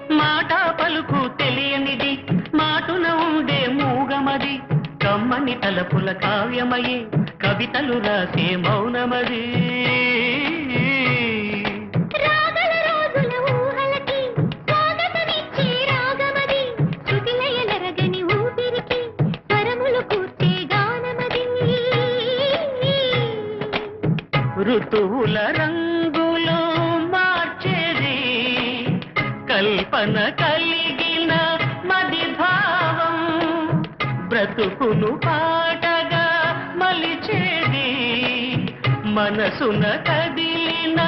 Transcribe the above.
మాట పలుకు తెలియనిది మాటున ఉండే మూగమది కమ్మని తలపుల కావ్యమయే కవితలు రాసే మౌనమది ఋతువుల రంగులు మార్చేది కల్పన కలిగిన మది భావం బ్రతుకును పాటగా మలిచేది మనసున కదిలిన